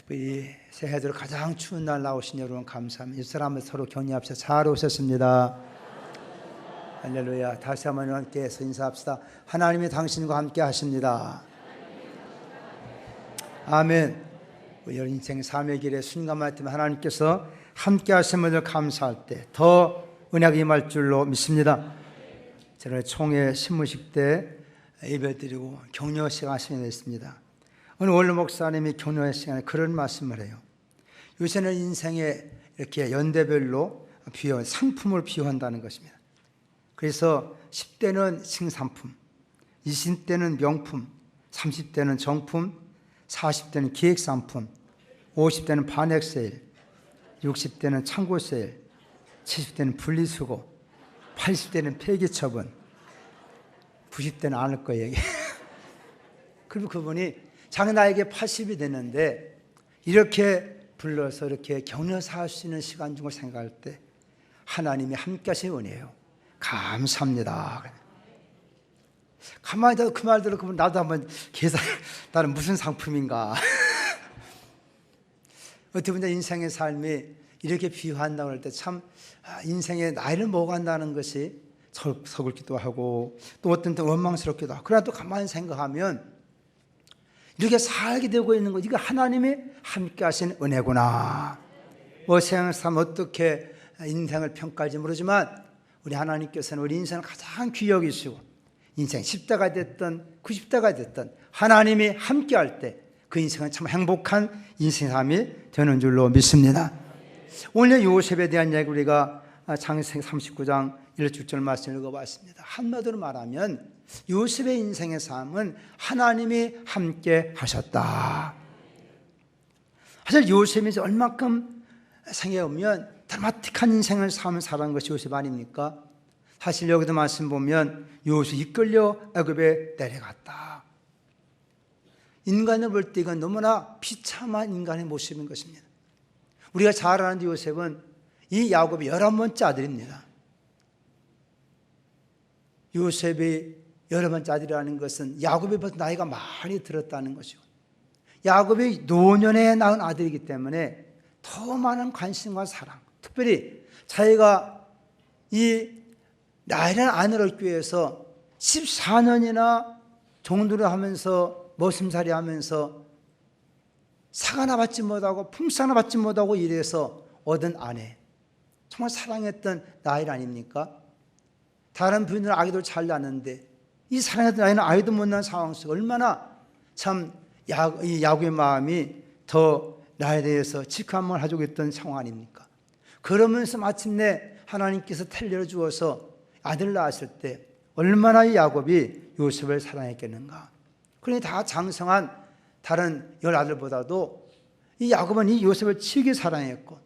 특별히 새해들 가장 추운 날 나오신 여러분 감사합니다. 이사람을 서로 격려합시다. 잘 오셨습니다. 할렐루야. 다시 한번 함께해서 인사합시다. 하나님이 당신과 함께 하십니다. 아멘. 우리 인생 삶의 길에 순간만 때문에 하나님께서 함께 하심을 감사할 때 더 은혜가 임할 줄로 믿습니다. 저는 총회 신무식 때 예배드리고 격려 시간 하시게 됐습니다. 오늘 원로 목사님이 격려 시간에 그런 말씀을 해요. 요새는 인생에 이렇게 연대별로 상품을 비유한다는 것입니다. 그래서 10대는 신상품, 20대는 명품, 30대는 정품, 40대는 기획상품, 50대는 반액세일, 60대는 창고세일, 70대는 분리수거, 80대는 폐기처분, 90대는 안 할 거예요. 그리고 그분이 자기 나이에 80이 됐는데 이렇게 불러서 이렇게 격려사 할 수 있는 시간 중을 생각할 때 하나님이 함께 하신 은혜예요. 감사합니다. 가만히 그 말 들으면 나도 한번 계산, 나는 무슨 상품인가. 어떻게 보면 인생의 삶이 이렇게 비유한다고 할 때 참 인생의 나이를 먹어간다는 것이 서글기도 하고 또 어떤 때 원망스럽기도 하고 그러나 또 가만히 생각하면 이렇게 살게 되고 있는 것, 이거 하나님이 함께 하신 은혜구나. 세상 어떻게 인생을 평가할지 모르지만 우리 하나님께서는 우리 인생을 가장 귀하게 여기시고 인생 10대가 됐든 90대가 됐든 하나님이 함께 할 때 그 인생은 참 행복한 인생 삶이 되는 줄로 믿습니다. 오늘 요셉에 대한 이야기 우리가 창세기 39장 1-6절 말씀을 읽어봤습니다. 한마디로 말하면 요셉의 인생의 삶은 하나님이 함께 하셨다. 사실 요셉이 이제 얼마큼 생각해보면 드라마틱한 인생을 사는 것이 요셉 아닙니까? 사실 여기도 말씀 보면 요셉이 이끌려 애굽에 내려갔다. 인간을 볼 때 이건 너무나 비참한 인간의 모습인 것입니다. 우리가 잘 아는 요셉은 이 야곱의 11번째 아들입니다. 요셉이 11번째 아들이라는 것은 야곱이 벌써 나이가 많이 들었다는 것이고 야곱이 노년에 낳은 아들이기 때문에 더 많은 관심과 사랑, 특별히 자기가 이 나이란 아내를 얻기 위해서 14년이나 종들을 하면서 머슴살이 하면서 사과나 받지 못하고 품사나 받지 못하고 이래서 얻은 아내, 정말 사랑했던 나일 아닙니까? 다른 부인들은 아기들 잘 낳는데 이 사랑했던 아이는 아이도 못 낳은 상황 속에 얼마나 참 이 야곱의 마음이 더 나에 대해서 직함을 가지고 있던 상황 아닙니까? 그러면서 마침내 하나님께서 텔레를 주어서 아들 낳았을 때 얼마나 이 야곱이 요셉을 사랑했겠는가. 그러니 다 장성한 다른 10아들보다도 이 야곱은 이 요셉을 치게 사랑했고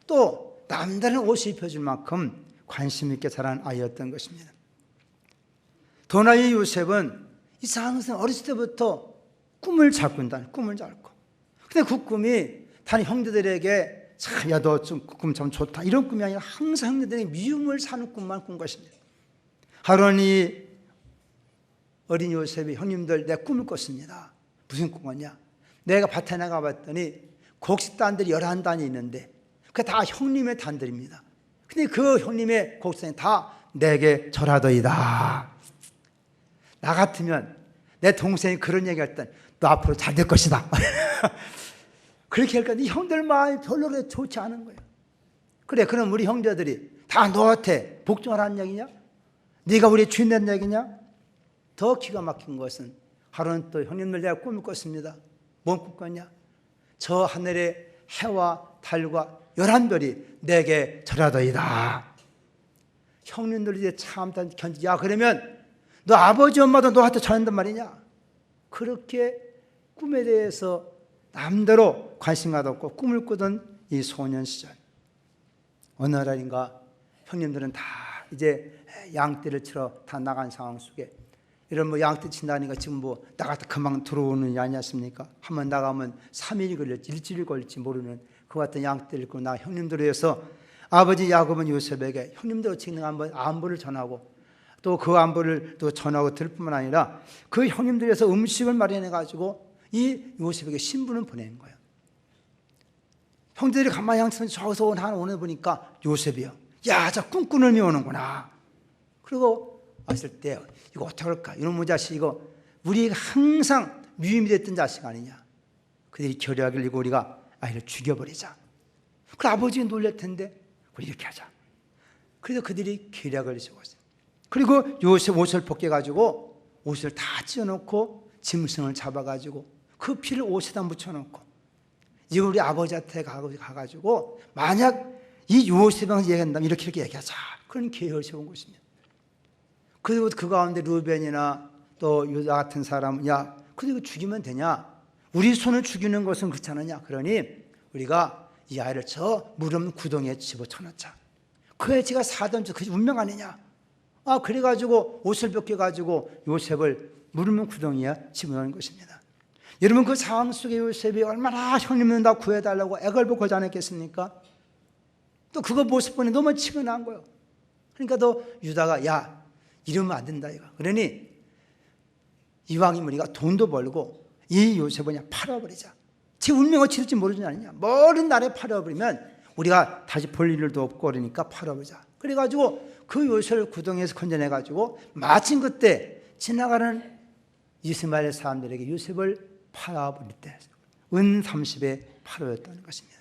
또 남다른 옷을 입혀줄 만큼 관심 있게 자란 아이였던 것입니다. 더 나이 요셉은 이 장성 어렸을 때부터 꿈을 꾸고 근데 그 꿈이 다른 형제들에게 참, 야, 너 좀 꿈 참 좋다 이런 꿈이 아니라 항상 형제들에게 미움을 사는 꿈만 꾼 것입니다. 하루는 어린 요셉이 형님들 내 꿈을 꿨습니다. 무슨 꿈 꿨냐? 내가 밭에 나가봤더니 곡식단들이 11단이 있는데 그게 다 형님의 단들입니다. 근데 그 형님의 곡식단이 다 내게 절하더이다. 나 같으면 내 동생이 그런 얘기할 땐 너 앞으로 잘 될 것이다. 그렇게 하니까 네 형들 마음이 별로 좋지 않은 거예요. 그래, 그럼 우리 형제들이 다 너한테 복종하라는 얘기냐? 네가 우리 주인 된 얘기냐? 더 기가 막힌 것은 하루는 또 형님들 내가 꿈을 꿨습니다. 뭔 꿈 꿨냐? 저 하늘의 해와 달과 11별이 내게 절하더이다. 형님들이 이제 참 견디. 야, 그러면 너 아버지 엄마도 너한테 전한단 말이냐? 그렇게 꿈에 대해서 남대로 관심 가졌고 꿈을 꾸던 이 소년 시절. 어느 날인가 형님들은 다 이제 양떼를 치러 다 나간 상황 속에 이런 양떼 친다니까 지금 나갔다 금방 들어오는 게 아니었습니까? 한번 나가면 3일이 걸릴지 일주일이 걸릴지 모르는 그 같은 양떼를 끌고 나 형님들을 위해서 아버지 야곱은 요셉에게 형님들 어떻게 한번 안부를 전하고 또 그 안부를 또 전하고 들을 뿐만 아니라 그 형님들 위해서 음식을 마련해 가지고 이 요셉에게 신분을 보낸 거예요. 형제들이 가만히 항상 저기서 하나 오늘 보니까 요셉이요. 야, 저 꿈꾸는 놈이 오는구나. 그리고 왔을 때 이거 어떻게 할까? 이놈의 자식 이거 우리 항상 미움이 됐던 자식 아니냐. 그들이 결의하길 이거 우리가 아이를 죽여버리자. 그 아버지가 놀랄 텐데 우리 이렇게 하자. 그래서 그들이 계략을 세웠어요. 그리고 요셉 옷을 벗겨가지고 옷을 다 찢어놓고 짐승을 잡아가지고 그 피를 옷에다 묻혀놓고 이거 우리 아버지한테 가가지고 만약 이 요셉을 얘기한다면 이렇게 얘기하자. 그런 계획을 세운 것입니다. 그리고 그 가운데 루벤이나 또 유다 같은 사람은 야, 그래도 이거 죽이면 되냐? 우리 손을 죽이는 것은 그렇지 않느냐? 그러니 우리가 이 아이를 저 무덤 구덩이에 집어쳐넣자. 그 애지가 사던 그 운명 아니냐? 아, 그래가지고 옷을 벗겨가지고 요셉을 무덤 구덩이에 집어넣는 것입니다. 여러분 그 상황 속에 요셉이 얼마나 형님은 다 구해달라고 애걸복걸하지 않았겠습니까? 또 그거 모습 보니 너무 치근한 거예요. 그러니까 또 유다가 야, 이러면 안 된다 이거. 그러니 이왕이면 우리가 돈도 벌고 이 요셉을 그냥 팔아버리자. 제 운명을 치를지 모르지 않느냐. 멀은 날에 팔아버리면 우리가 다시 볼 일도 없고 그러니까 팔아버리자. 그래가지고 그 요셉을 구덩이에서 건져내가지고 마침 그때 지나가는 이스마엘 사람들에게 요셉을 팔아버릴 때 은 30에 팔아였다는 것입니다.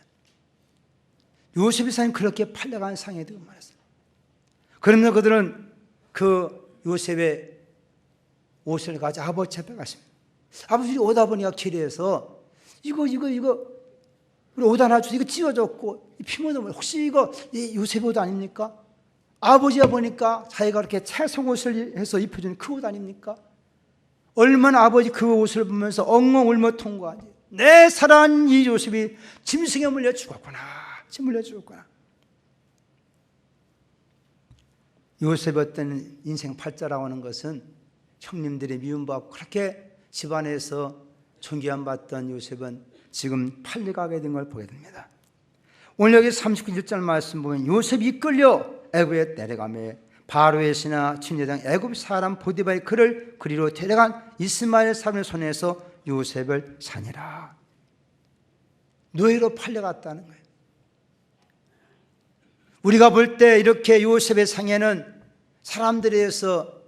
요셉이 사는 그렇게 팔려간 상황이 되고 말했어요. 그러면 그들은 그 요셉의 옷을 가지고 아버지 앞에 가십니다. 아버지 오다 보니까 길에서 이거 우리 옷 하나 주세요. 이거 찢어졌고 피 묻으면 혹시 이거 요셉 옷 아닙니까? 아버지가 보니까 자기가 그렇게 채송 옷을 해서 입혀준 그 옷 아닙니까? 얼마나 아버지 그 옷을 보면서 엉엉 울며 통과하지. 내 사랑하는 이 요셉이 짐승에 물려 죽었구나. 물려 죽었구나. 요셉의 어떤 인생 팔자라고 하는 것은 형님들의 미움받고 그렇게 집안에서 존귀함 받던 요셉은 지금 팔려가게 된 걸 보게 됩니다. 오늘 여기 39절 말씀 보면 요셉이 이끌려 애굽에 내려가며 바로의 신하 친제장 애굽 사람 보디발이 그를 그리로 데려간 이스마엘 사람의 손에서 요셉을 사니라. 노예로 팔려갔다는 거예요. 우리가 볼 때 이렇게 요셉의 상에는 사람들에 의해서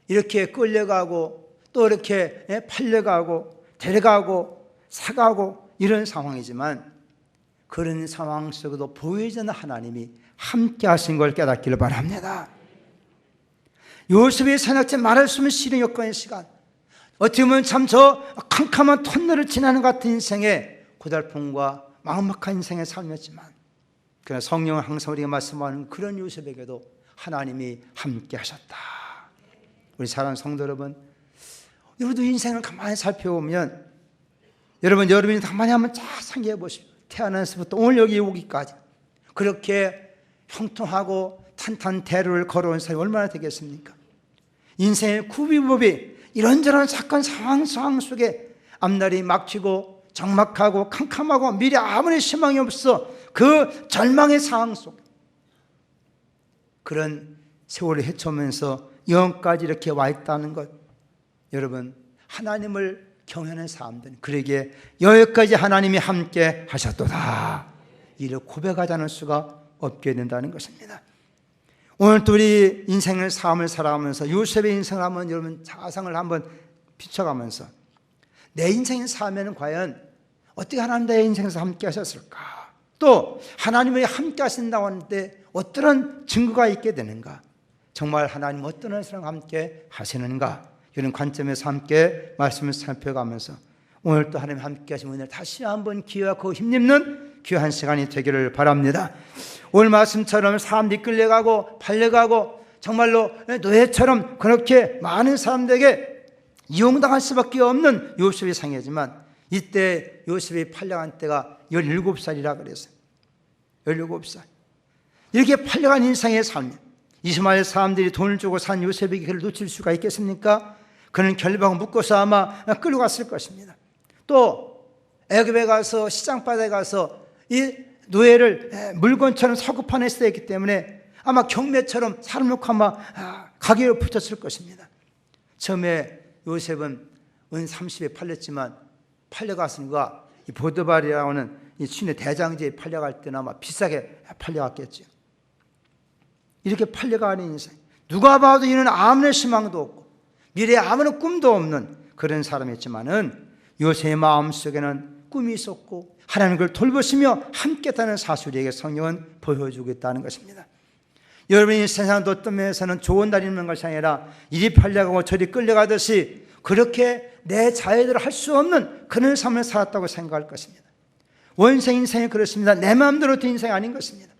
이렇게 끌려가고 또 이렇게 팔려가고 데려가고 사가고 이런 상황이지만 그런 상황 속에도 보이지 않는 하나님이 함께 하신 걸 깨닫기를 바랍니다. 요셉의 사역자 말할 수 없는 시련 여건의 시간, 어떻게 보면 참 저 캄캄한 터널을 지나는 같은 인생의 고달픔과 막막한 인생의 삶이었지만 그러나 성령은 항상 우리가 말씀하는 그런 요셉에게도 하나님이 함께 하셨다. 우리 사랑하는 성도 여러분, 여러분도 인생을 가만히 살펴보면 여러분이 가만히 한번 쫙 상기해 보십시오. 태어나서부터 오늘 여기 오기까지 그렇게 형통하고 탄탄대로를 걸어온 사람이 얼마나 되겠습니까? 인생의 구비법이 이런저런 사건 상황 속에 앞날이 막히고 적막하고 캄캄하고 미래 아무리 희망이 없어 그 절망의 상황 속 그런 세월을 헤쳐오면서 영까지 이렇게 와 있다는 것, 여러분 하나님을 경외하는 사람들은 그에게 여기까지 하나님이 함께 하셨도다 이를 고백하지 않을 수가 없게 된다는 것입니다. 오늘 또 우리 인생을 삶을 살아가면서 요셉의 인생을 한번 여러분 자상을 한번 비춰가면서 내 인생의 삶에는 과연 어떻게 하나님 내 인생에서 함께 하셨을까? 또 하나님이 함께 하신다고 하는데 어떤 증거가 있게 되는가? 정말 하나님 어떤 사람과 함께 하시는가? 이런 관점에서 함께 말씀을 살펴가면서 오늘 또 하나님 함께 하신 은혜를 다시 한번 기억하고 힘입는 귀한 시간이 되기를 바랍니다. 오늘 말씀처럼 사람들이 끌려가고 팔려가고 정말로 노예처럼 그렇게 많은 사람들에게 이용당할 수밖에 없는 요셉의 상이지만 이때 요셉이 팔려간 때가 17살이라 그랬어요. 17살. 이렇게 팔려간 인생의 삶, 이스마엘 사람들이 돈을 주고 산 요셉에게 그를 놓칠 수가 있겠습니까? 그는 결박을 묶어서 아마 끌려갔을 것입니다. 또 애굽에 가서 시장바다에 가서 이 노예를 물건처럼 서급판에 쓰였기 때문에 아마 경매처럼 사람 놓고 아마 가게로 붙였을 것입니다. 처음에 요셉은 은 30에 팔렸지만 팔려갔으니까 이 보드발이라고 하는 이 시내 대장지에 팔려갈 때나 막 비싸게 팔려갔겠죠. 이렇게 팔려가는 인생, 누가 봐도 이는 아무런 희망도 없고 미래에 아무런 꿈도 없는 그런 사람이었지만은 요셉의 마음속에는 꿈이 있었고 하나님 그를 돌보시며 함께했다는 사실을 우리에게 성경은 보여주고 있다는 것입니다. 여러분이 세상 어떤 면에서는 좋은 날이 있는 것이 아니라 이리 팔려가고 저리 끌려가듯이 그렇게 내 자유대로 할 수 없는 그런 삶을 살았다고 생각할 것입니다. 원생 인생이 그렇습니다. 내 마음대로 된 인생이 아닌 것입니다.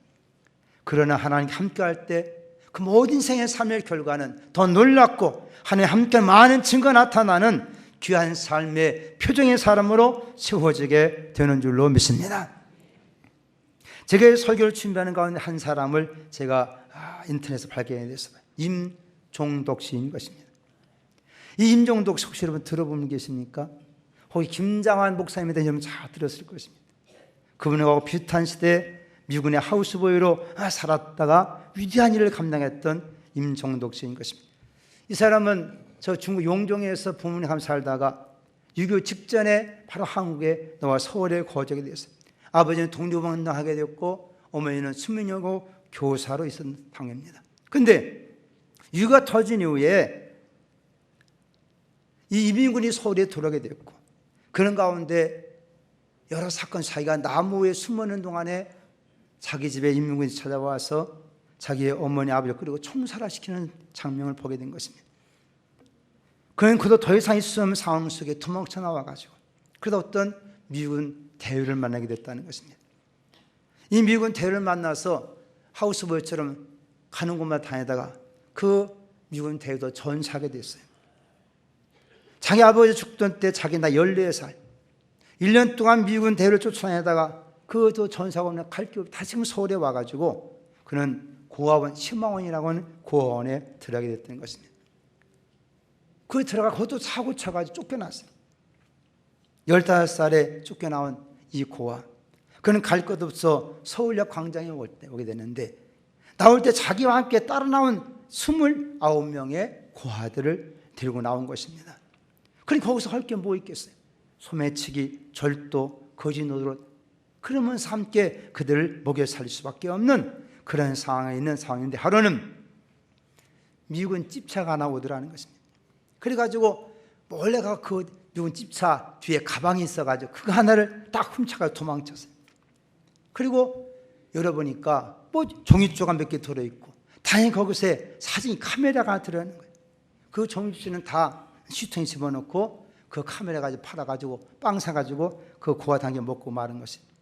그러나 하나님과 함께할 때 그 모든 인생의 삶의 결과는 더 놀랍고 하나님 함께 많은 증거가 나타나는 귀한 삶의 표정의 사람으로 세워지게 되는 줄로 믿습니다. 제가 설교를 준비하는 가운데 한 사람을 제가 인터넷에서 발견해 냈어요. 임종독 씨인 것입니다. 이 임종독 씨 혹시 여러분 들어본 계십니까? 혹시 김장환 목사님에 대해 여러분 잘 들었을 것입니다. 그분하고 비슷한 시대에 미군의 하우스보이로 살았다가 위대한 일을 감당했던 임종독 씨인 것입니다. 이 사람은 저 중국 용종에서 부모님 함께 살다가 6.25 직전에 바로 한국에 나와 서울에 거주하게 되었어요. 아버지는 독립운동하게 되었고 어머니는 수민여고 교사로 있었던 당입니다. 그런데 6.25가 터진 이후에 이 이민군이 서울에 들어오게 되었고 그런 가운데 여러 사건 자기가 나무에 숨어있는 동안에 자기 집에 인민군이 찾아와서 자기의 어머니 아버지를 끌고 총살시키는 장면을 보게 된 것입니다. 그는 그도 더 이상 있을 수 없는 상황 속에 도망쳐 나와가지고 그러다 어떤 미군 대위를 만나게 됐다는 것입니다. 이 미군 대위를 만나서 하우스보이처럼 가는 곳마다 다니다가 그 미군 대위도 전사하게 됐어요. 자기 아버지 죽던 때 자기 나이 14살 1년 동안 미군 대위를 쫓아다니다가 그도 전사하고 갈 길 없이 다시 서울에 와가지고 그는 고아원, 희망원이라고 하는 고아원에 들어가게 됐던 것입니다. 거기 들어가 그것도 사고 쳐가지고 쫓겨났어요. 15살에 쫓겨나온 이 고아, 그는 갈 것 없어 서울역 광장에 오게 되는데 나올 때 자기와 함께 따라 나온 29명의 고아들을 들고 나온 것입니다. 그러니까 거기서 할 게 뭐 있겠어요? 소매치기, 절도, 거짓 노릇, 그러면서 함께 그들을 먹여 살릴 수밖에 없는 그런 상황에 있는 상황인데 하루는 미군 집차가 하나 오더라는 것입니다. 그래가지고 몰래 가서 그 미군 집차 뒤에 가방이 있어가지고 그거 하나를 딱 훔쳐가지고 도망쳤어요. 그리고 열어보니까 뭐 종이조각 몇 개 들어있고 다행히 거기서 사진 카메라가 하나 들어있는 거예요. 그 종이조는 다 시통에 집어넣고 그 카메라 가지고 팔아가지고 빵 사가지고 그 고아 당겨 먹고 마는 것입니다.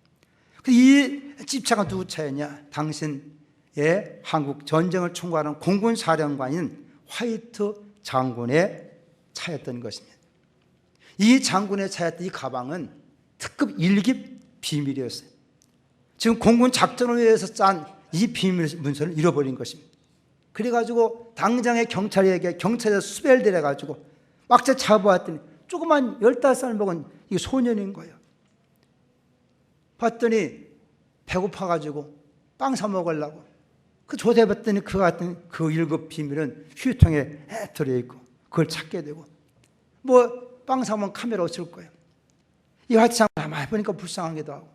이 집차가 누구 차였냐? 당신의 한국 전쟁을 총괄하는 공군 사령관인 화이트 장군의 차였던 것입니다. 이 장군의 차였던 이 가방은 특급 1급 비밀이었어요. 지금 공군 작전을 위해서 짠 이 비밀 문서를 잃어버린 것입니다. 그래가지고 당장에 경찰에서 수배를 내려가지고 막자 잡아왔더니 조그만 15살 먹은 이 소년인 거예요. 봤더니 배고파가지고 빵 사 먹으려고 그 조사해봤더니 그 같은 그 1급 비밀은 휴통에 들어있고 그걸 찾게 되고 뭐 빵 사 먹으면 카메라 없을 거예요. 이 화이트장 가만히 보니까 불쌍하기도 하고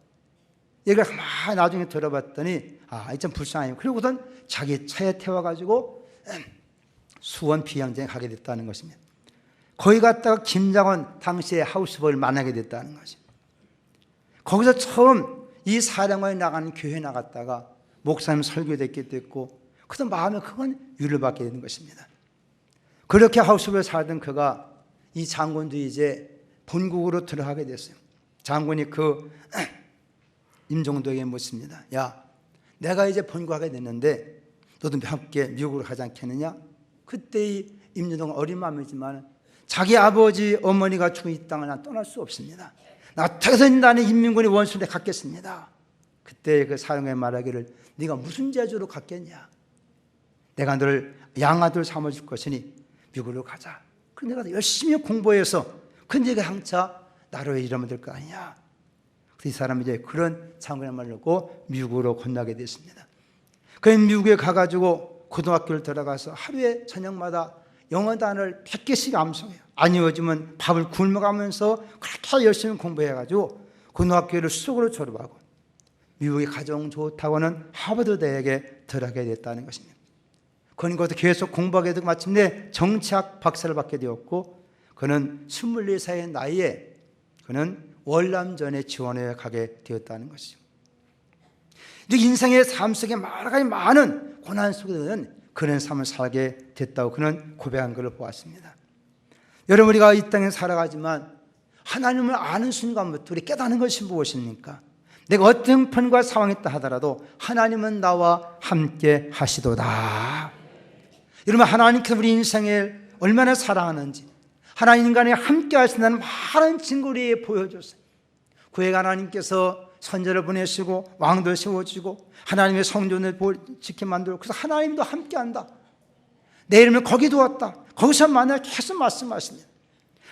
얘가 가만히 나중에 들어봤더니 참 불쌍해요. 그리고선 자기 차에 태워가지고 수원 비양장에 가게 됐다는 것입니다. 거기 갔다가 김장원 당시의 하우스보이를 만나게 됐다는 것입니다. 거기서 처음 이 사령관이 나가는 교회에 나갔다가 목사님 설교 듣게 됐고 그래서 마음에 큰 위로를 받게 되는 것입니다. 그렇게 하우스보이에 살던 그가 이 장군도 이제 본국으로 들어가게 됐어요. 장군이 그 임종독에게 묻습니다. 야, 내가 이제 본국하게 됐는데 너도 함께 미국으로 가지 않겠느냐? 그때 이 임종독은 어린 마음이지만 자기 아버지 어머니가 죽은 이 땅을 난 떠날 수 없습니다. 나 어떻게든 나는 인민군의 원수에 갔겠습니다. 그때 그 사령관이 말하기를 네가 무슨 재주로 갔겠냐? 내가 너를 양아들 삼아줄 것이니 미국으로 가자. 그런데 내가 열심히 공부해서 근데 네가 항차 나라에 이러면 될 거 아니냐? 이 사람이 이제 그런 장군의 말을 듣고 미국으로 건너게 됐습니다. 그 미국에 가가지고 고등학교를 들어가서 하루에 저녁마다 영어 단어를 100개씩 암송해요. 안 외워지면 밥을 굶어가면서 그렇게 열심히 공부해가지고 고등학교를 수석으로 졸업하고 미국이 가장 좋다고는 하버드 대학에 들어가게 됐다는 것입니다. 그것도 계속 공부하게 되고 마침내 정치학 박사를 받게 되었고, 그는 24살의 나이에 그는 월남전에 지원해 가게 되었다는 것이죠. 인생의 삶 속에 여러 가지 많은 고난 속에는 그런 삶을 살게 됐다고 그는 고백한 것을 보았습니다. 여러분, 우리가 이 땅에 살아가지만 하나님을 아는 순간부터 우리 깨닫는 것이 무엇입니까? 내가 어떤 형편과 상황이 있다 하더라도 하나님은 나와 함께 하시도다. 여러분, 하나님께서 우리 인생을 얼마나 사랑하는지, 하나님과 함께 하신다는 많은 증거를 보여줬어요. 구약 하나님께서 선지자를 보내시고 왕들 세워주고 하나님의 성전을 지켜 만들고, 그래서 하나님도 함께한다. 내 이름을 거기 두었다. 거기서 만나 계속 말씀하십니다.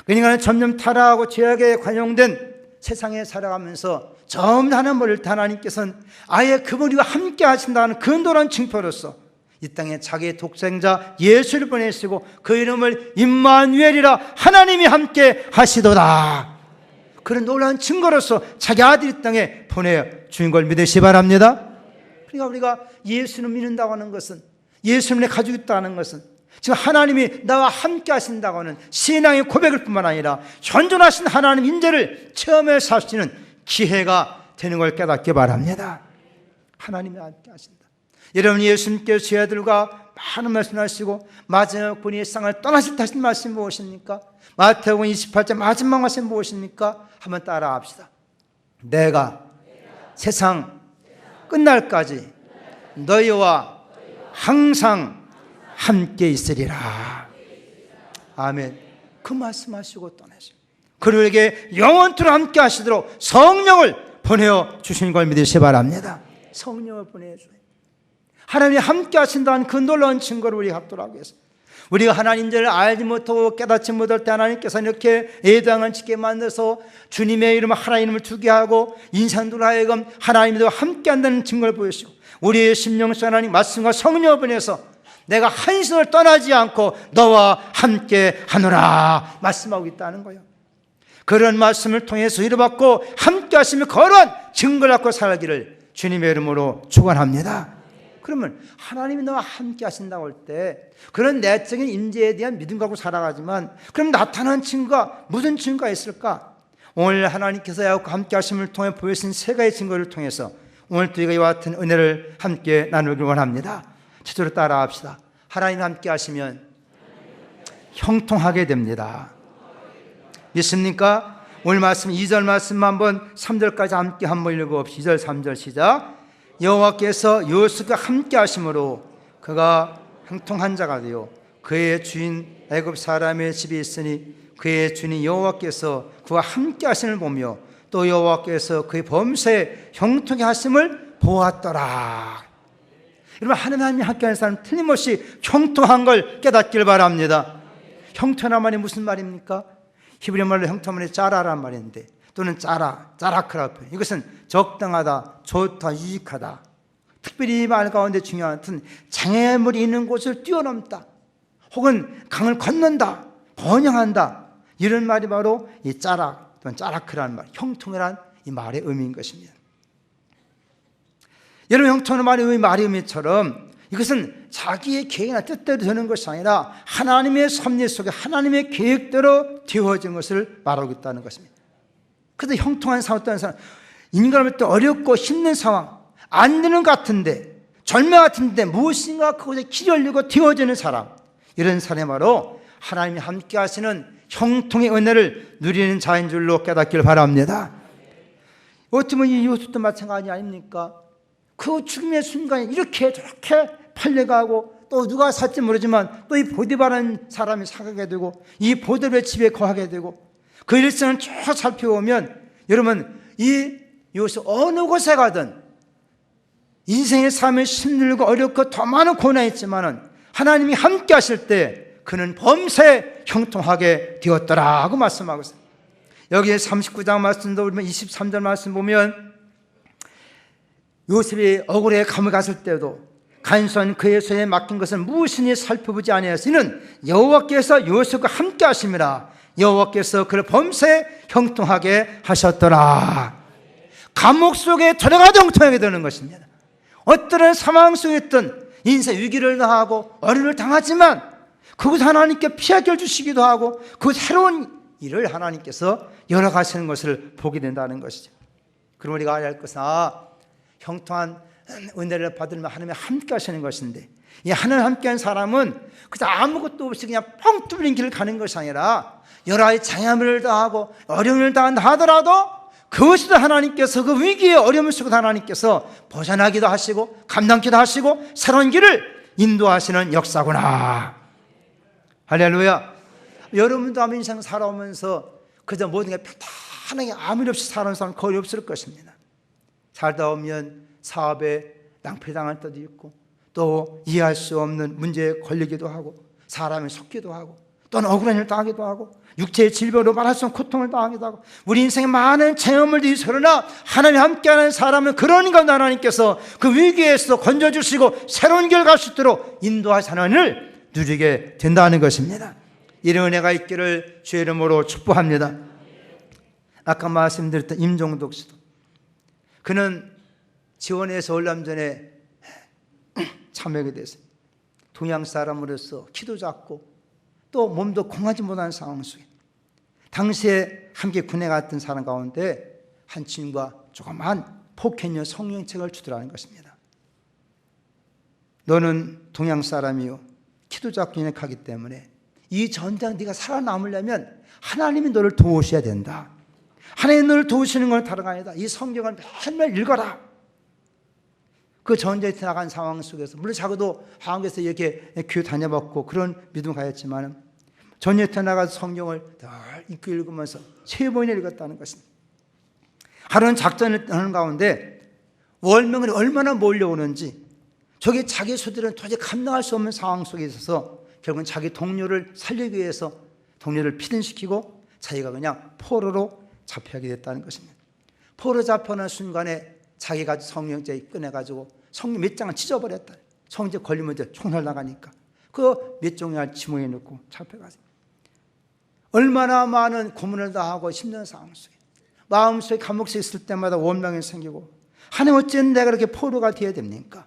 그러니까 점점 타락하고 죄악에 관용된 세상에 살아가면서 점점 하나님을 하나님께서는 아예 그분과 함께 하신다는 근도란 징표로서 이 땅에 자기의 독생자 예수를 보내시고 그 이름을 임마누엘이라, 하나님이 함께 하시도다. 그런 놀라운 증거로서 자기 아들이 이 땅에 보내주신 걸 믿으시 바랍니다. 그러니까 우리가 예수를 믿는다고 하는 것은, 예수님을 가지고 있다는 것은 지금 하나님이 나와 함께 하신다고 하는 신앙의 고백일 뿐만 아니라 현존하신 하나님 인재를 체험해 살 수 있는 기회가 되는 걸 깨닫기 바랍니다. 하나님이 함께 하신다. 여러분, 예수님께서 제자들과 많은 말씀하시고 마지막 분이 세상을 떠나실 때 하신 말씀이 무엇입니까? 마태복음 28장 마지막 말씀이 무엇입니까? 한번 따라합시다. 내가 세상 끝날까지 너희와 항상 함께 있으리라. 아멘. 그 말씀하시고 떠나시고 그들에게 영원토록 함께 하시도록 성령을 보내어 주신 걸 믿으시 바랍니다. 성령을 보내줘요. 하나님이 함께 하신다는 그 놀라운 증거를 우리가 갖도록 하기 위해서, 우리가 하나님을 알지 못하고 깨닫지 못할 때 하나님께서 이렇게 예당을 짓게 만들어서 주님의 이름을, 하나님의 이름을 두게 하고 인산들 하여금 하나님과 함께 한다는 증거를 보여주시고, 우리의 심령수 하나님 말씀과 성령을 보내서 내가 한심을 떠나지 않고 너와 함께 하노라 말씀하고 있다는 거예요. 그런 말씀을 통해서 위로받고 함께 하시며 거룩한 증거를 갖고 살기를 주님의 이름으로 축원합니다. 그러면 하나님이 나와 함께 하신다고 할 때 그런 내적인 임재에 대한 믿음 갖고 살아가지만, 그럼 나타난 증거가 무슨 증거가 있을까? 오늘 하나님께서 야곱과 함께 하심을 통해 보여주신 세 가지 증거를 통해서 오늘 또 이와 같은 은혜를 함께 나누길 원합니다. 저절로 따라합시다. 하나님 함께 하시면 형통하게 됩니다. 믿습니까? 오늘 말씀 2절 말씀 한번 3절까지 함께 한번 읽어봅시다. 2절 3절 시작. 여호와께서 요셉과 함께 하심으로 그가 형통한 자가 되어 그의 주인 애굽 사람의 집에 있으니 그의 주인 여호와께서 그와 함께 하심을 보며 또 여호와께서 그의 범사에 형통케 하심을 보았더라. 여러분, 하나님이 함께하는 사람 틀림없이 형통한 걸 깨닫길 바랍니다. 형통한 말이 무슨 말입니까? 히브리 말로 형통한 짜라란 말인데, 또는 짜라크라프, 이것은 적당하다, 좋다, 유익하다. 특별히 이 말 가운데 중요한 것은 장애물이 있는 곳을 뛰어넘다, 혹은 강을 건넌다, 번영한다, 이런 말이 바로 이 짜라 또는 짜라크라는 말, 형통이란 이 말의 의미인 것입니다. 여러분, 형통한 말의 의미처럼 이것은 자기의 계획이나 뜻대로 되는 것이 아니라 하나님의 섭리 속에 하나님의 계획대로 되어진 것을 말하고 있다는 것입니다. 그래서 형통한 상황, 어떤 사람, 인간을 볼 때 어렵고 힘든 상황, 안 되는 것 같은데, 절망 같은데 무엇인가 그곳에 길이 열리고 되어지는 사람, 이런 사람이 바로 하나님이 함께 하시는 형통의 은혜를 누리는 자인 줄로 깨닫기를 바랍니다. 어떻게 보면 이 요셉도 마찬가지 아닙니까? 그 죽음의 순간에 이렇게 저렇게 팔려가고, 또 누가 살지 모르지만 또 이 보디바라는 사람이 사가게 되고 이 보디바의 집에 거하게 되고, 그 일생을 쭉 살펴보면 여러분, 이 요셉 어느 곳에 가든 인생의 삶이 힘들고 어렵고 더 많은 고난이 있지만은 하나님이 함께 하실 때 그는 범사에 형통하게 되었더라고 말씀하고 있어요. 여기에 39장 말씀도 보면 23절 말씀 보면 요셉이 억울해 감옥에 갔을 때도 간수한 그의 손에 맡긴 것을 무엇이니 살펴보지 아니하였으니 이는 여호와께서 요셉과 함께 하심이라. 여호와께서 그를 범사에 형통하게 하셨더라. 감옥 속에 들어가도 형통하게 되는 것입니다. 어떤 상황 속에 있던 인생 위기를 당하고 어려움을 당하지만 그곳 하나님께 피하게 주시기도 하고 그 새로운 일을 하나님께서 열어가시는 것을 보게 된다는 것이죠. 그럼 우리가 알아야 할 것은 형통한 은혜를 받으면 하나님이 함께 하시는 것인데, 이 하나님 함께한 사람은 그저 아무것도 없이 그냥 뻥 뚫린 길을 가는 것이 아니라 여러 가지 장애물을 당하고 어려움을 당한다 하더라도 그것도 하나님께서 그 위기의 어려움을 속에 하나님께서 벗어나기도 하시고 감당기도 하시고 새로운 길을 인도하시는 역사구나. 할렐루야. 여러분도 아마 인생 살아오면서 그저 모든 게 편안하게 아무 일 없이 사는 사람 거의 없을 것입니다. 살다 보면 사업에 낭패당할 때도 있고 또 이해할 수 없는 문제에 걸리기도 하고 사람이 속기도 하고 또는 억울한 일을 당하기도 하고 육체의 질병으로 말할 수 없는 고통을 당하기도 하고 우리 인생에 많은 체험을 뒤서 그러나 하나님 함께하는 사람은 그런 것 하나님께서 그 위기에서 건져주시고 새로운 길 갈 수 있도록 인도하시는 하나님을 누리게 된다는 것입니다. 이런 은혜가 있기를 주의 이름으로 축복합니다. 아까 말씀드렸던 임종덕 씨도 그는 지원에서 올람 전에 참여하게 됐어요. 동양 사람으로서 키도 작고 또 몸도 공하지 못한 상황 속에 당시에 함께 군에 갔던 사람 가운데 한 친구가 조그만 포켓녀 성경책을 주더라는 것입니다. 너는 동양 사람이요 키도 작고 연약하기 때문에 이 전쟁 네가 살아남으려면 하나님이 너를 도우셔야 된다. 하나님이 너를 도우시는 건 다른 거 아니다. 이 성경을 매일매일 읽어라. 그 전쟁에 나간 상황 속에서 물론 자기도 한국에서 이렇게 교회 다녀봤고 그런 믿음 가졌지만 전쟁에 나가서 성경을 늘 읽고 읽으면서 3번이나 읽었다는 것입니다. 하루는 작전을 하는 가운데 월명이 얼마나 몰려오는지 저게 자기 수들은 도저히 감당할 수 없는 상황 속에 있어서 결국은 자기 동료를 살리기 위해서 동료를 피신시키고 자기가 그냥 포로로 잡혀가게 됐다는 것입니다. 포로 잡혀는 순간에 자기가 성경책 꺼내가지고 성경 몇 장을 찢어버렸다. 성경책 걸리면 이제 총살 나가니까 그 몇 종이를 지문에 넣고 잡혀가서 얼마나 많은 고문을 당하고 힘든 상황 속에 마음속에 감옥에 있을 때마다 원망이 생기고 하나님 어찌 내가 그렇게 포로가 되어야 됩니까?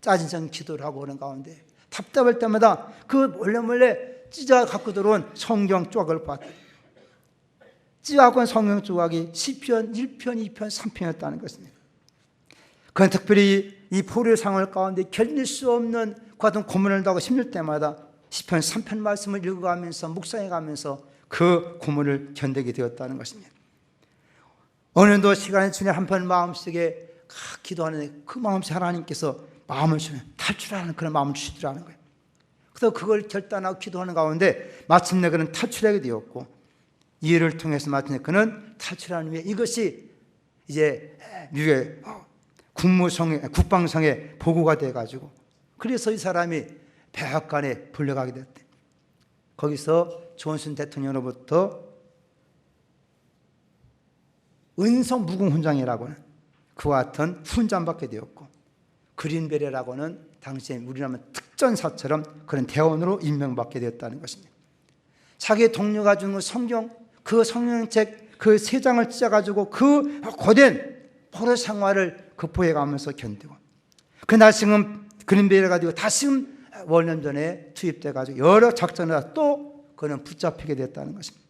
짜증 기도를 하고 오는 가운데 답답할 때마다 그 몰래 찢어 갖고 들어온 성경 조각을 봤다. 찢어 갖고 온 성경 조각이 시편 1편, 2편, 3편이었다는 것입니다. 그건 특별히 이 포로의 상황 가운데 견딜 수 없는 같은 고문을 당하고 힘들 때마다 시편 3편 말씀을 읽어가면서 묵상해가면서 그 고문을 견디게 되었다는 것입니다. 어느덧 시간이 지나 한편 마음속에 기도하는데 그 마음속에 하나님께서 마음을 주는 탈출하는 그런 마음을 주시더라는 거예요. 그래서 그걸 결단하고 기도하는 가운데 마침내 그는 탈출하게 되었고 이 일을 통해서 마침내 그는 탈출하는 후에 이것이 이제 미국의 국방성에 보고가 돼가지고 그래서 이 사람이 백악관에 불려가게 됐대. 거기서 존슨 대통령으로부터 은성 무궁 훈장이라고 하는 그와 같은 훈장 받게 되었고 그린베리라고는 당시에 우리나라 특전사처럼 그런 대원으로 임명받게 되었다는 것입니다. 자기 동료가 준 성경, 그 성경책 그 3장을 찢어가지고 그 고된 포로 생활을 극복해가면서 견디고 그날 지금 그린베리가 되고 다시금 월년 전에 투입돼가지고 여러 작전을 해서 또 그는 붙잡히게 됐다는 것입니다.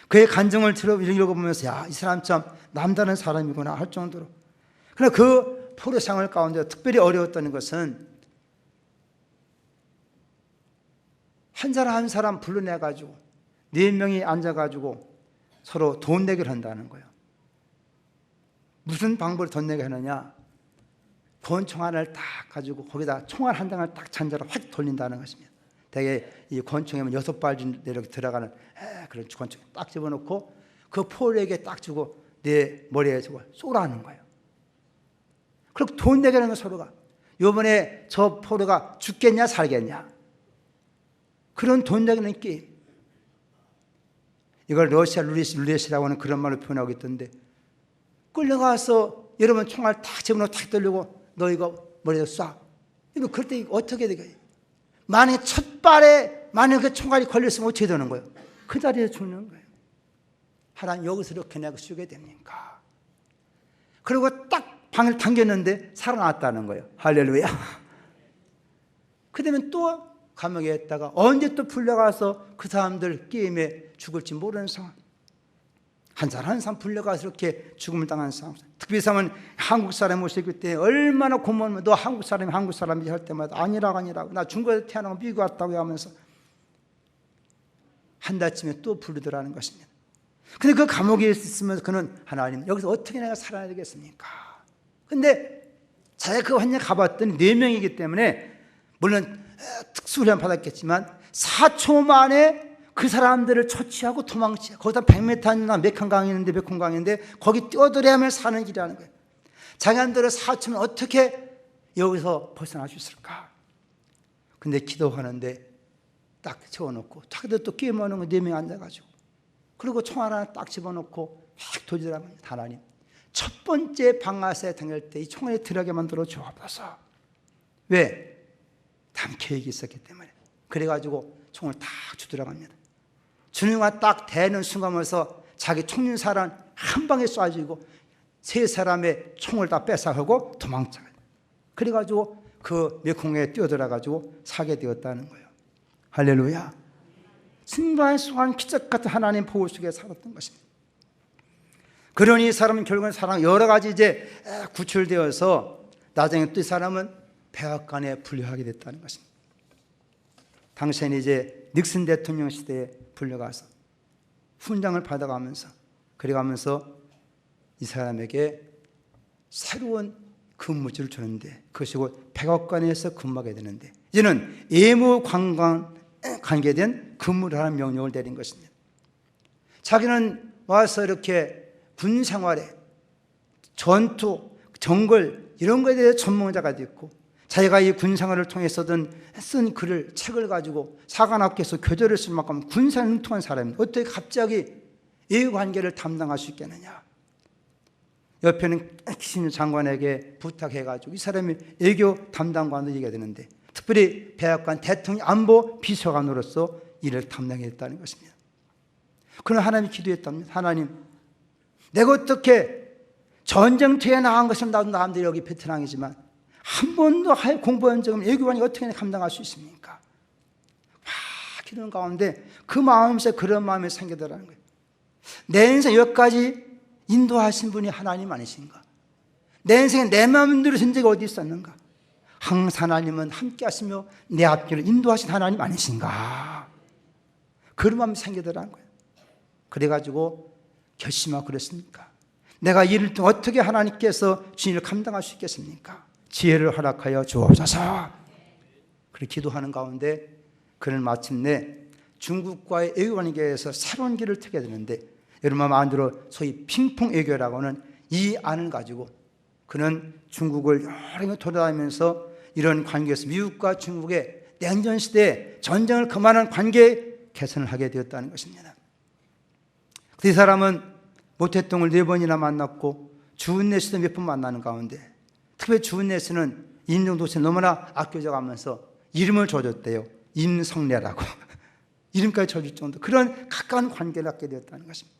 그의 간증을 읽어보면서 야, 이 사람 참 남다른 사람이구나 할 정도로. 그러나 그 포로 생활 가운데 특별히 어려웠던 것은 한 사람 한 사람 불러내가지고 4명이 앉아가지고 서로 돈 내기를 한다는 거예요. 무슨 방법으로 돈 내게 하느냐? 권총 하나를 딱 가지고 거기다 총알 한 장을 딱 잔자로 확 돌린다는 것입니다. 대개 이 권총에는 6발 이렇게 들어가는 그런 권총 딱 집어넣고 그 포로에게 딱 주고 내 머리에 주고 쏘라는 거예요. 그리고 돈 내게 하는 거 서로가 이번에 저 포로가 죽겠냐 살겠냐 그런 돈 내기는 게임. 이걸 러시아 룰렛이라고 하는 그런 말로 표현하고 있던데 끌려가서 여러분 총알 딱 집어넣고 탁 돌리고 너 이거 머리에 쏴. 이거 그럴 때 어떻게 되겠어요? 만약에 첫 발에 만약에 그 총알이 걸렸으면 어떻게 되는 거예요? 그 자리에 죽는 거예요. 하나님 여기서 이렇게 내가 쓰게 됩니까? 그리고 딱 방을 당겼는데 살아났다는 거예요. 할렐루야. 그다음에 또 감옥에 있다가 언제 또 풀려가서 그 사람들 게임에 죽을지 모르는 상황. 한 사람 한 사람 불려가서 이렇게 죽음을 당한 상황. 특별히 사람은 한국 사람이 오셨기 때문에 얼마나 고마우면 너 한국 사람이 할 때마다 아니라고 나 중국에서 태어나고 미국 왔다고 하면서 한 달쯤에 또 부르더라는 것입니다. 근데 그 감옥에 있으면서 그는 하나님 여기서 어떻게 내가 살아야 되겠습니까? 근데 자기가 그 환경에 가봤더니 4명이기 때문에 물론 특수훈련 받았겠지만 4초 만에 그 사람들을 처치하고 도망치고 거기다 100m나 메칸강이 있는데 메콩강인데 거기 뛰어들어야만 사는 길이라는 거예요. 자기들은 4초면 어떻게 여기서 벗어날 수 있을까? 근데 기도하는데 딱 채워놓고 자기들 또 게임하는 거 4명 앉아가지고 그리고 총 하나 딱 집어넣고 막 도지더라고요. 하나님 첫 번째 방아쇠에 당길 때 이 총알이 들어가게 만들어 주옵소서. 왜? 다음 계획이 있었기 때문에. 그래가지고 총을 딱 주더라갑니다. 준우가 딱 대는 순간에서 자기 총륜사람 한 방에 쏴주고 3사람의 총을 다 뺏어가고 도망쳐요. 그래가지고 그 메콩에 뛰어들어가지고 사게 되었다는 거예요. 할렐루야. 순간순간 기적 같은 하나님 보호 속에 살았던 것입니다. 그러니 이 사람은 결국은 여러 가지 이제 구출되어서 나중에 또 이 사람은 백악관에 분류하게 됐다는 것입니다. 당시에는 이제 닉슨 대통령 시대에 불려가서 훈장을 받아가면서 그래가면서 이 사람에게 새로운 근무지를 주는데 그것이 곧 백악관에서 근무하게 되는데 이제는 예무관광 관계된 근무를 하는 명령을 내린 것입니다. 자기는 와서 이렇게 군 생활에 전투, 정글 이런 것에 대해 전문가가 됐고 자기가 이 군 생활을 통해서든 쓴 글을 책을 가지고 사관학교에서 교재를 쓸 만큼 군사에 능통한 사람입니다. 어떻게 갑자기 이 관계를 담당할 수 있겠느냐. 옆에는 키시뉴 장관에게 부탁해가지고 이 사람이 외교 담당관으로 얘기가 되는데 특별히 백악관 대통령 안보 비서관으로서 일을 담당했다는 것입니다. 그러나 하나님이 기도했답니다. 하나님 내가 어떻게 전쟁터에 나간 것은 나도 남들이 여기 베트남이지만 한 번도 공부한 적은 외교관이 어떻게 감당할 수 있습니까? 막 기도하는 가운데 그 마음에 그런 마음이 생기더라는 거예요. 내 인생 여기까지 인도하신 분이 하나님 아니신가? 내 인생에 내 마음대로 된 적이 어디 있었는가? 항상 하나님은 함께 하시며 내 앞길을 인도하신 하나님 아니신가? 그런 마음이 생기더라는 거예요. 그래가지고 결심하고 그랬습니까? 내가 이를 통해 어떻게 하나님께서 주님을 감당할 수 있겠습니까? 지혜를 허락하여 주옵소서. 그렇게 기도하는 가운데 그는 마침내 중국과의 외교 관계에서 새로운 길을 트게 되는데 여러분 안으로 소위 핑퐁 외교라고 하는 이 안을 가지고 그는 중국을 여러 번 돌아다니면서 이런 관계에서 미국과 중국의 냉전 시대에 전쟁을 그만한 관계 개선을 하게 되었다는 것입니다. 이 사람은 모태똥을 4번이나 만났고 주은네스도 몇 번 만나는 가운데 특별히 주은네스는 인종도시를 너무나 아껴져가면서 이름을 줘줬대요. 임성례라고 이름까지 줘줄 정도 그런 가까운 관계를 갖게 되었다는 것입니다.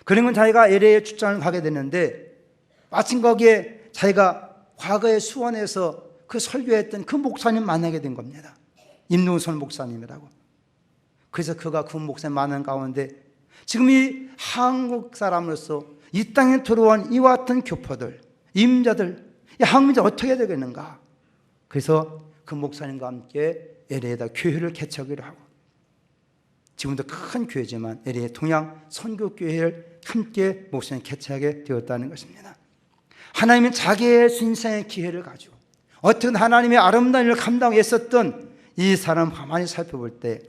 그러면 자기가 LA에 출장을 가게 됐는데 마침 거기에 자기가 과거에 수원에서 그 설교했던 그 목사님 만나게 된 겁니다. 임동선 목사님이라고. 그래서 그가 그 목사님 만난 가운데 지금 이 한국 사람으로서 이 땅에 들어온 이와 같은 교포들, 임자들, 이 한국민들 어떻게 해야 되겠는가? 그래서 그 목사님과 함께 LA에다 교회를 개척하기로 하고 지금도 큰 교회지만 LA 동양 선교교회를 함께 목사님 개척하게 되었다는 것입니다. 하나님은 자기의 인생의 기회를 가지고 어떤 하나님의 아름다운 일을 감당하고 있었던 이 사람 가만히 살펴볼 때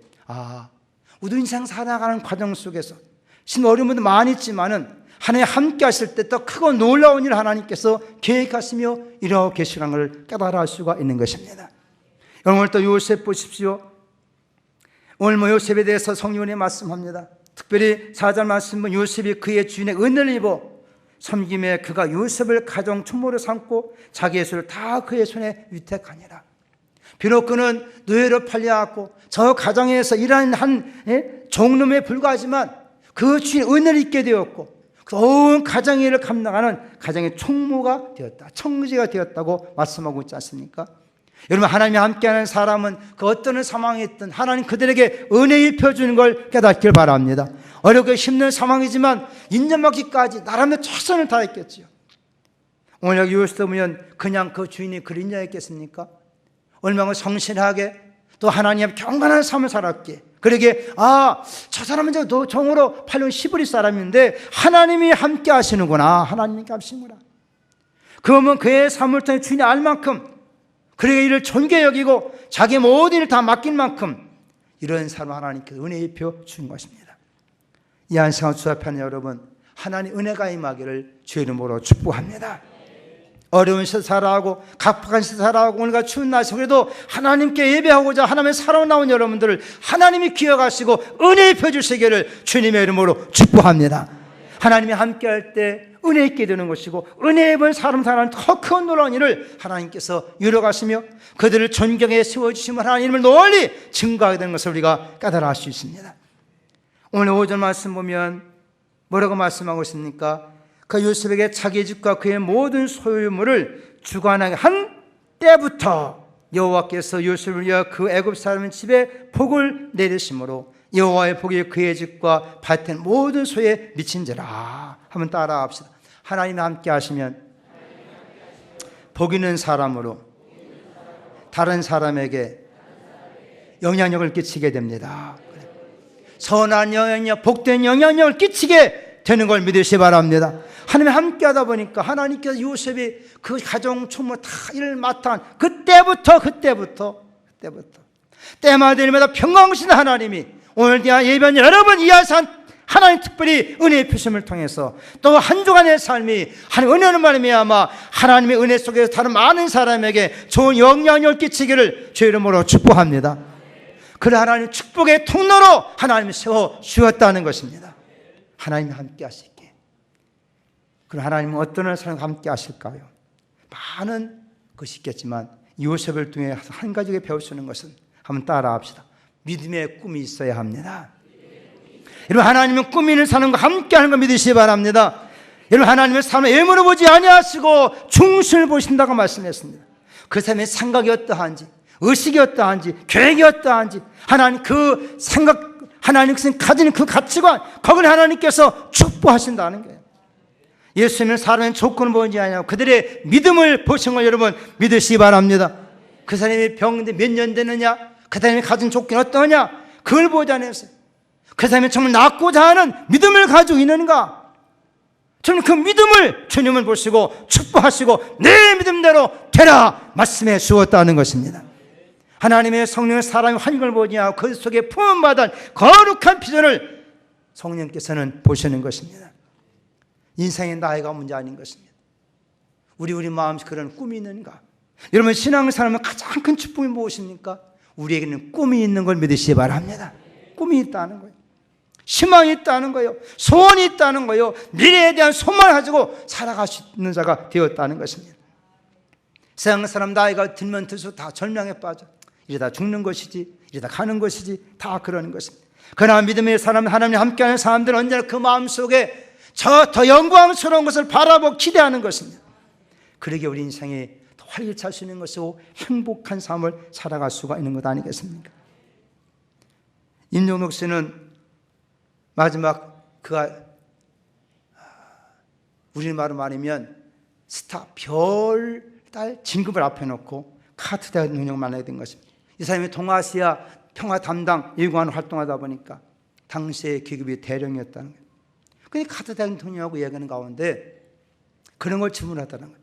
우리 인생 살아가는 과정 속에서 신 어려움도 많이 있지만은 하나님 함께 하실 때 더 크고 놀라운 일을 하나님께서 계획하시며 이루어 계시라는 걸 깨달아 할 수가 있는 것입니다. 오늘 또 요셉 보십시오. 오늘 요셉에 대해서 성령이 말씀합니다. 특별히 4절 말씀은 요셉이 그의 주인의 은혜를 입어 섬김에 그가 요셉을 가정 총무로 삼고 자기의 수를 다 그의 손에 위탁하니라. 비록 그는 노예로 팔려왔고 저 가정에서 일하는 한 종놈에 불과하지만 그 주인 은혜를 입게 되었고 온 가정의 일을 감당하는 가정의 총무가 되었다, 청지가 되었다고 말씀하고 있지 않습니까? 여러분, 하나님이 함께하는 사람은 그 어떤 상황에 있든 하나님 그들에게 은혜 입혀주는 걸 깨닫길 바랍니다. 어렵게 힘든 상황이지만 인정받기까지 나름대로 최선을 다했겠지요. 오늘 여기 요셉을 보면 그냥 그 주인이 그린자였겠습니까? 얼마나 성실하게 또 하나님 경건한 삶을 살았기에 그러게 저 사람은 저 종으로 팔린 시브리 사람인데 하나님이 함께 하시는구나, 하나님이 함께 하시는구나. 그러면 그의 삶을 통해 주인이 알 만큼 그에게 이를 존귀히 여기고 자기 모든 일을 다 맡길 만큼 이런 사람 하나님께서 은혜 입혀 주신 것입니다. 이 안성한 주 앞에 있는 여러분, 하나님 은혜가 임하기를 주의 이름으로 축복합니다. 어려운 시대 살아가고 각박한 시대 살아가고 오늘과 추운 날씨 그래도 하나님께 예배하고자 하나님의 사랑으로 나온 여러분들을 하나님이 기억하시고 은혜 입혀 주시기를 주님의 이름으로 축복합니다. 하나님이 함께할 때 은혜 있게 되는 것이고 은혜 입은 사람 사는 더 큰 놀라운 일을 하나님께서 이루어가시며 그들을 존경에 세워주시면 하나님을 널리 증거하게 되는 것을 우리가 깨달아 수 있습니다. 오늘 5절 말씀 보면 뭐라고 말씀하고 있습니까? 그 요셉에게 자기 집과 그의 모든 소유물을 주관하게 한 때부터 여호와께서 요셉을 위하여 그 애굽 사람 집에 복을 내리심으로 여호와의 복이 그의 집과 밭의 모든 소에 미친지라. 한번 따라합시다. 하나님이 함께 하시면 복 있는 사람으로 다른 사람에게 영향력을 끼치게 됩니다. 선한 영향력, 복된 영향력을 끼치게 되는 걸 믿으시기 바랍니다. 하나님이 함께 하다 보니까 하나님께서 요셉이 그 가정 총무 다 일을 맡아 그때부터 때마다 평강하신 하나님이 오늘 예배한 여러분 이 아산 하나님 특별히 은혜의 표심을 통해서 또 한 주간의 삶이 하나님 은혜는 말미암아 하나님의 은혜 속에서 다른 많은 사람에게 좋은 영향력을 끼치기를 주의 이름으로 축복합니다. 그 하나님 축복의 통로로 하나님이 세워 주었다는 것입니다. 하나님이 함께 하시기에. 그럼 하나님은 어떤 사람과 함께 하실까요? 많은 것이 있겠지만 요셉을 통해 한 가지에 배울 수 있는 것은 한번 따라합시다. 믿음의 꿈이 있어야 합니다. 여러분, 하나님은 꿈 있는 사람과 함께하는 걸 믿으시기 바랍니다. 여러분, 하나님의 삶을 애물어 보지 아니하시고 중심을 보신다고 말씀했습니다. 그 사람의 생각이 어떠한지, 의식이 어떠한지, 계획이 어떠한지, 하나님 그 생각, 하나님께서 가지는 그 가치관, 거기를 하나님께서 축복하신다는 거예요. 예수님은 사람의 조건을 보지 아니하고 그들의 믿음을 보신 걸 여러분 믿으시기 바랍니다. 그 사람이 병인데 몇 년 되느냐, 그 사람이 가진 조건이 어떠냐, 그걸 보지 않았어요. 그 사람이 정말 낫고자 하는 믿음을 가지고 있는가? 저는 그 믿음을 주님을 보시고 축복하시고 내 믿음대로 되라 말씀해 주었다는 것입니다. 하나님의 성령의 사람이 환경을 보지 않고 그 속에 품어받은 거룩한 비전을 성령께서는 보시는 것입니다. 인생의 나이가 문제 아닌 것입니다. 우리 마음에 그런 꿈이 있는가? 여러분, 신앙생활은 가장 큰 축복이 무엇입니까? 우리에게는 꿈이 있는 걸 믿으시기 바랍니다. 꿈이 있다는 거예요. 희망이 있다는 거예요. 소원이 있다는 거예요. 미래에 대한 소망을 가지고 살아갈 수 있는 자가 되었다는 것입니다. 세상 사람 나이가 들면 들수록 다 절망에 빠져. 이러다 죽는 것이지, 이러다 가는 것이지, 다 그러는 것입니다. 그러나 믿음의 사람, 하나님 함께하는 사람들은 언제나 그 마음속에 저 더 영광스러운 것을 바라보고 기대하는 것입니다. 그러기에 우리 인생이 더 활기찰 수 있는 것이고 행복한 삶을 살아갈 수가 있는 것 아니겠습니까? 임종록 씨는 마지막 그가 우리말로 말하면 스타 별달 진급을 앞에 놓고 카트 대통령을 만나게 된 것입니다. 이 사람이 동아시아 평화 담당 예고관으로 활동하다 보니까 당시의 계급이 대령이었다는 거예요. 근데 카트 대통령하고 얘기하는 가운데 그런 걸 질문하다는 거예요.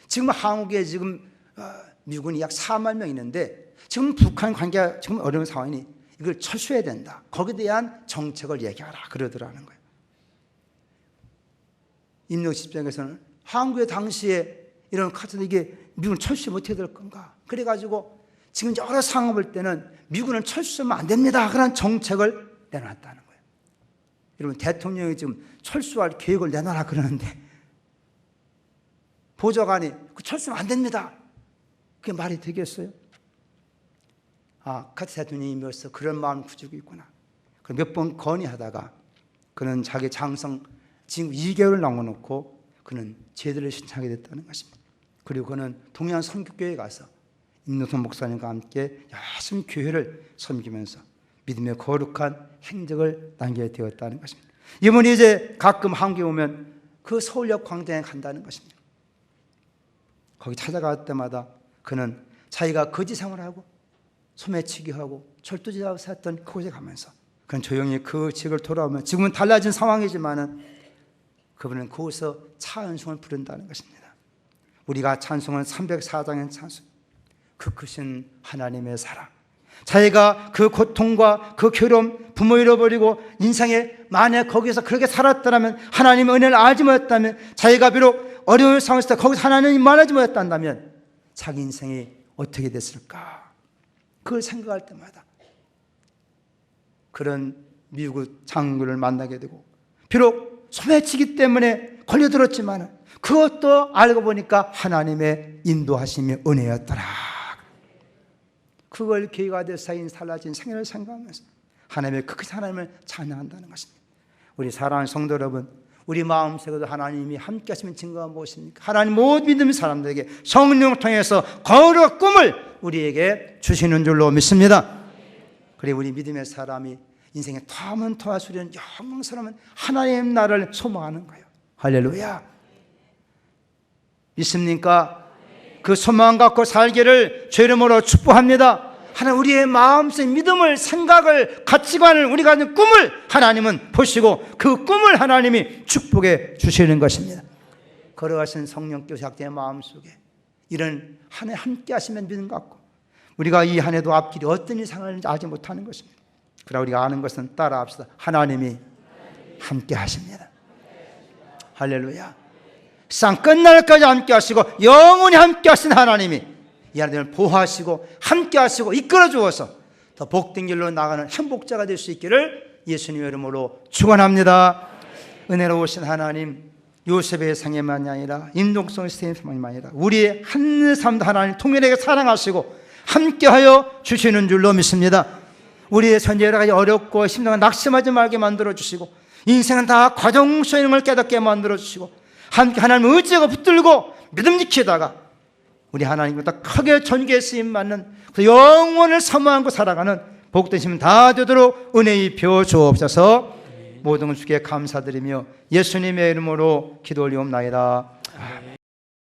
지금 한국에 지금 미군이 약 4만 명 있는데 지금 북한 관계가 지금 어려운 상황이니 이걸 철수해야 된다. 거기에 대한 정책을 얘기하라 그러더라는 거예요. 임종 씨 입장에서는 한국의 당시에 이런 카트들 이게 미군 철수 못해 될 건가? 그래가지고 지금 여러 상황을 볼 때는 미군은 철수하면 안 됩니다. 그런 정책을 내놨다는 거예요. 여러분, 대통령이 지금 철수할 계획을 내놔라 그러는데 보좌관이 그 철수하면 안 됩니다. 그게 말이 되겠어요? 카트 대통령이 벌써 그런 마음을 가지고 있구나. 몇 번 건의하다가 그는 자기 장성 지금 2개월을 남겨놓고 그는 제대를 신청하게 됐다는 것입니다. 그리고 그는 동양 선교교회에 가서 임노선 목사님과 함께 열심히 교회를 섬기면서 믿음의 거룩한 행적을 남게 되었다는 것입니다. 이분이 이제 가끔 한국에 오면 그 서울역 광장에 간다는 것입니다. 거기 찾아갈 때마다 그는 자기가 거지 생활하고 소매치기 하고 절도지하고 살았던 그곳에 가면서 그는 조용히 그 지역을 돌아오면 지금은 달라진 상황이지만은 그분은 그곳에서 찬송을 부른다는 것입니다. 우리가 찬송은 304장의 찬송, 그 크신 하나님의 사랑, 자기가 그 고통과 그 괴로움, 부모 잃어버리고 인생에 만약 거기서 그렇게 살았다면, 하나님의 은혜를 알지 못했다면, 자기가 비록 어려운 상황에서 거기서 하나님이 만나지 못했다면 자기 인생이 어떻게 됐을까? 그걸 생각할 때마다 그런 미국 장군을 만나게 되고, 비록 소매치기 때문에 걸려들었지만 그것도 알고 보니까 하나님의 인도하심이 은혜였더라. 그걸 계기가 될 사인 달라진 생애를 생각하면서 하나님의 그 하나님을 찬양한다는 것입니다. 우리 사랑하는 성도 여러분, 우리 마음속에도 하나님이 함께 하시는 증거가 무엇입니까? 하나님 모든 믿는 사람들에게 성령을 통해서 거룩한 꿈을 우리에게 주시는 줄로 믿습니다. 그리고 우리 믿음의 사람이 인생에 더하면 더할수록 영광스러운 하나님 나라를 소망하는 거예요. 할렐루야. 믿습니까? 그 소망 갖고 살기를 주 이름으로 축복합니다. 하나님, 우리의 마음속 믿음을, 생각을, 가치관을, 우리가 가진 꿈을 하나님은 보시고 그 꿈을 하나님이 축복해 주시는 것입니다. 걸어가신 성령께서 각자의 마음속에 이런 한 해 함께 하시면 믿음 갖고 우리가 이 한 해도 앞길이 어떤 이상을 알지 못하는 것입니다. 그러나 우리가 아는 것은 따라합시다. 하나님이 함께 하십니다. 할렐루야. 쌍 끝날까지 함께 하시고 영원히 함께 하신 하나님이 이 하나님을 보호하시고 함께 하시고 이끌어 주어서 더 복된 길로 나가는 행복자가 될 수 있기를 예수님의 이름으로 축원합니다. 은혜로우신 하나님, 요셉의 상해만이 아니라 임동성 스테인 상해만이 아니라 우리의 한 사람도 하나님 통일하게 사랑하시고 함께하여 주시는 줄로 믿습니다. 우리의 현재 여러 가지 어렵고 심령을 낙심하지 말게 만들어 주시고 인생은 다 과정 속에 있는 걸 깨닫게 만들어 주시고 함께 하나님을 의지하고 붙들고 믿음 지키다가 우리 하나님보다 크게 존귀에 쓰임 받는 그 영원을 사모하고 살아가는 복된 시민 다 되도록 은혜 입혀 주옵소서. 모든 걸 주께 감사드리며 예수님의 이름으로 기도 올리옵나이다. 아멘.